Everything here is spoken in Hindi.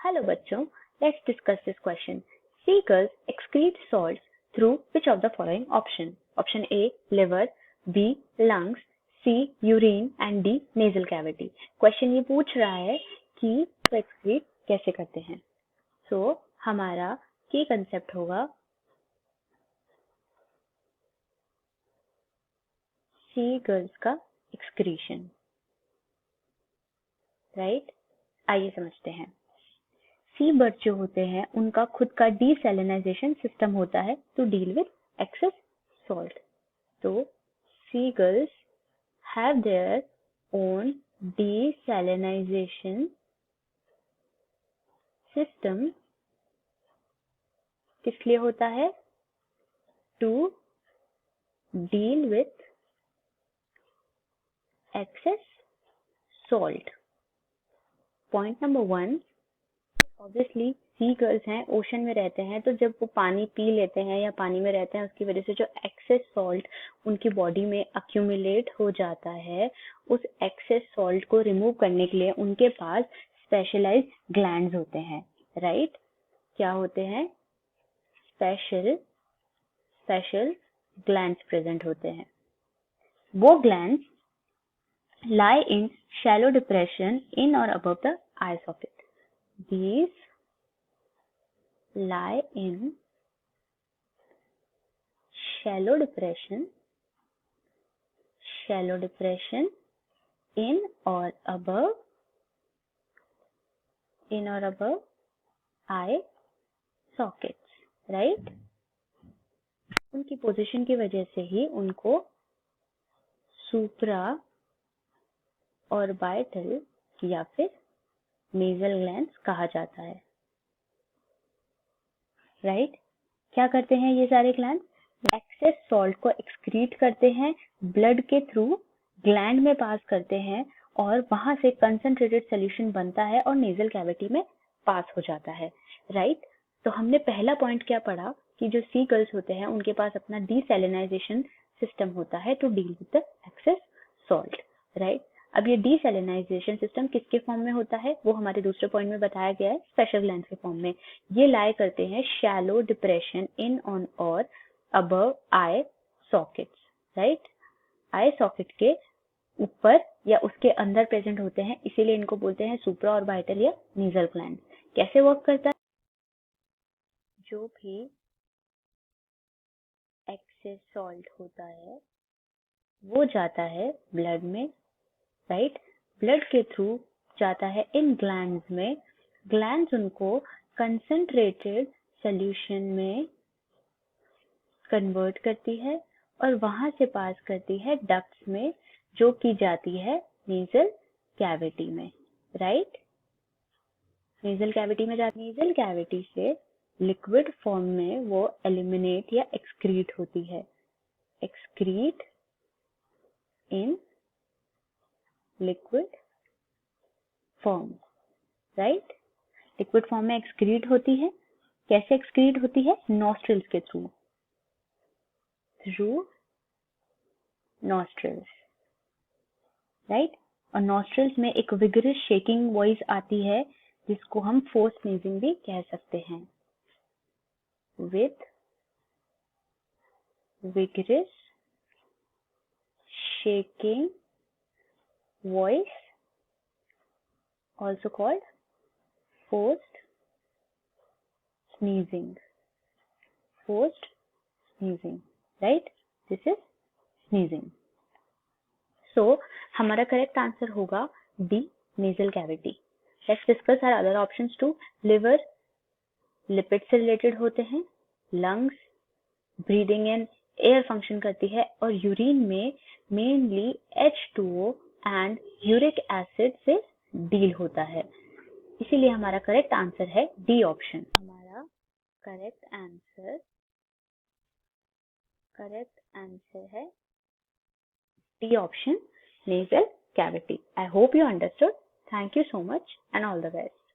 Hello बच्चों, let's discuss this question. Seagulls excrete salts through which of the following option? Option A liver, B lungs, C urine and D nasal cavity. Question ये पूछ रहा है कि वो excrete कैसे करते हैं. So हमारा key concept होगा seagulls का excretion, right? आइए समझते हैं. सी बर्ड जो होते हैं उनका खुद का डीसैलिनाइजेशन सिस्टम होता है to deal with excess salt. तो seagulls have their own desalinization system. किस लिए होता है? To deal with excess salt. Point number 1. Obviously seagulls हैं, ओशन में रहते हैं, तो जब वो पानी पी लेते हैं या पानी में रहते हैं उसकी वजह से जो एक्सेस सॉल्ट उनकी बॉडी में अक्यूमुलेट हो जाता है, उस एक्सेस सॉल्ट को रिमूव करने के लिए उनके पास स्पेशलाइज्ड ग्लैंड्स होते हैं, राइट? क्या होते हैं? स्पेशल ग्लैंड्स प्रेजेंट होते हैं. वो glands lie in shallow depression in or above the eye socket. These lie in shallow depression in or above eye sockets, right? उनकी पोजीशन की वजह से ही उनको सुप्रा ऑर्बिटल या फिर नेजल ग्लैंड्स कहा जाता है, राइट? क्या करते हैं ये सारे ग्लैंड्स? एक्सेस सॉल्ट को एक्सक्रीट करते हैं, ब्लड के थ्रू ग्लैंड में पास करते हैं और वहां से कंसंट्रेटेड सॉल्यूशन बनता है और नेजल कैविटी में पास हो जाता है, राइट? तो हमने पहला पॉइंट क्या पढ़ा कि जो सीगल्स होते हैं उनके पास अपना डीसैलिनाइजेशन सिस्टम होता है to deal with the excess salt, right? अब ये डीसैलिनाइजेशन सिस्टम किसके फॉर्म में होता है वो हमारे दूसरे पॉइंट में बताया गया है, स्पेशल ग्लैंड्स के फॉर्म में. ये लाई करते हैं शैलो डिप्रेशन इन ऑन और above I sockets, right? I socket के ऊपर या उसके अंदर प्रेजेंट होते हैं, इसीलिए इनको बोलते हैं सुप्रा ऑर्बिटल या नेजल ग्लैंड. कैसे वर्क करता है? जो भी एक्सेस सॉल्ट होता है वो जाता है ब्लड में, राइट? ब्लड के थ्रू जाता है इन ग्लैंड्स में, ग्लैंड्स उनको कंसंट्रेटेड सॉल्यूशन में कन्वर्ट करती है और वहां से पास करती है डक्ट्स में, जो की जाती है नेजल कैविटी में, राइट? नेजल कैविटी में जाती है. नेजल कैविटी से लिक्विड फॉर्म में वो एलिमिनेट या एक्सक्रीट होती है. Excrete in liquid form, right? Liquid form में एक्सक्रीट होती है. कैसे एक्सक्रीट होती है? नॉस्ट्रिल्स के थ्रू नॉस्ट्रिल्स, राइट? और नॉस्ट्रिल्स में एक विगरस शेकिंग वॉइस आती है जिसको हम फोर्स स्नीजिंग भी कह सकते हैं. With vigorous shaking voice, also called forced sneezing, right? This is sneezing. So हमारा करेक्ट आंसर होगा D, nasal cavity. Let's discuss our other options too. Liver lipid से रिलेटेड होते हैं, lungs breathing and air function करती है और यूरिन में mainly H2O and uric acid से डील होता है. इसीलिए हमारा करेक्ट आंसर है डी ऑप्शन. हमारा करेक्ट आंसर है D option, nasal cavity. I hope you understood. Thank you so much and all the best.